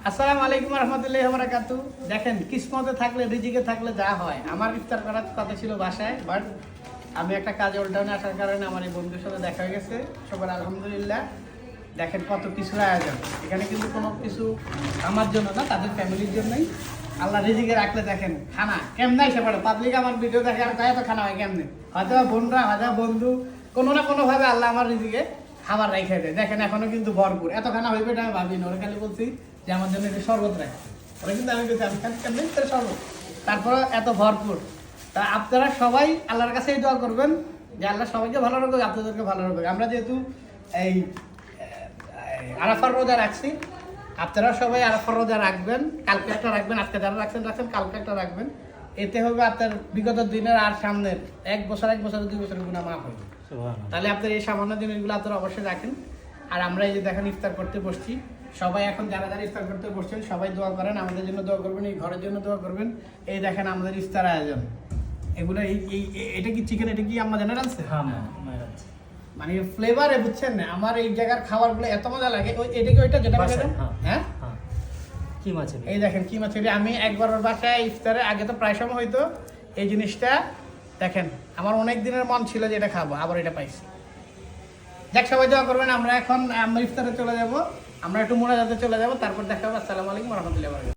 আসসালামু আলাইকুম রহমতুল্লাহি ওয়া বারাকাতুহু। দেখেন কিসমতে থাকলে রিজিকে থাকলে যা হয়। আমার ইফতার করার কথা ছিল বাসায়, বাট আমি একটা কাজে ওল্ডাউনে আসার কারণে আমার এই বন্ধুর সাথে দেখা হয়ে গেছে। সবার আলহামদুলিল্লাহ। দেখেন কত কিছুর আয়োজন। এখানে কিন্তু কোনো কিছু আমার জন্য না, তাদের ফ্যামিলির জন্যই। আল্লাহ রিজিকে রাখলে দেখেন খানা কেমনে এসে পড়ে। পাবলিক আমার ভিডিও দেখে আর কয়ে তো খানা হয় কেমনে, হয়তো বোনরা হয়তো বন্ধু কোনো না কোনোভাবে আল্লাহ আমার রিজিকে খাবার রেখে দেয়। দেখেন এখনো কিন্তু ভরপুর, এত খানা হইবে এটা আমি ভাবিনি। ওরা খালি বলছি যে আমার জন্য এটা শরবত রাখে, ওরা কিন্তু আমি বলছি আমি কেমনি শরবত, তারপরে এত ভরপুর। তা আপনারা সবাই আল্লাহর কাছে এই দোয়া করবেন যে আল্লাহ সবাইকে ভালো রাখবে, আপনাদেরকে ভালো রাখবে। আমরা যেহেতু এই আরাফার রোজা রাখছি, আপনারা সবাই আরাফার রোজা রাখবেন। কালকে একটা রাখবেন, আজকে যারা রাখছেন কালকে একটা রাখবেন। এতে হবে আপনার বিগত দিনের আর সামনের 1 বছর 2 বছরের গুনাহ মাফ হবে। তাহলে আপনার এই সামান্য জিনিসগুলো আপনারা অবশ্যই রাখেন। আর আমরা এই যে দেখেন ইফতার করতে বসছি, সবাই এখন যারা যারা ইফতার করতে বসছেন সবাই দোয়া করেন, আমাদের জন্য দোয়া করবেন, এই ঘরের জন্য দোয়া করবেন। এই দেখেন আমাদের ইফতার আয়োজন, এগুলো এটা কি চিকেন, এটা কি আম্মা জানেন আনছে? মানে ফ্লেভারে বুঝছেন না, আমার এই জায়গার খাবারগুলো এত মজা লাগে। এটা কি ওইটা যেটা বলেন? হ্যাঁ, কি মাছ? এই দেখেন কি মাছ। আমি একবার ওর বাসায় ইফতারে আগে তো প্রায় সময় হইতো এই জিনিসটা। দেখেন আমার অনেক দিনের মন ছিল যে এটা খাবো, আবার এটা পাইছি। দেখ সবাই দোয়া করবেন। আমরা ইফতারে চলে যাব, আমরা একটু মোনাজাতে চলে যাব, তারপর দেখা হবে। আসসালামু আলাইকুম ওয়া রাহমাতুল্লাহি ওয়া বারাকাতুহু।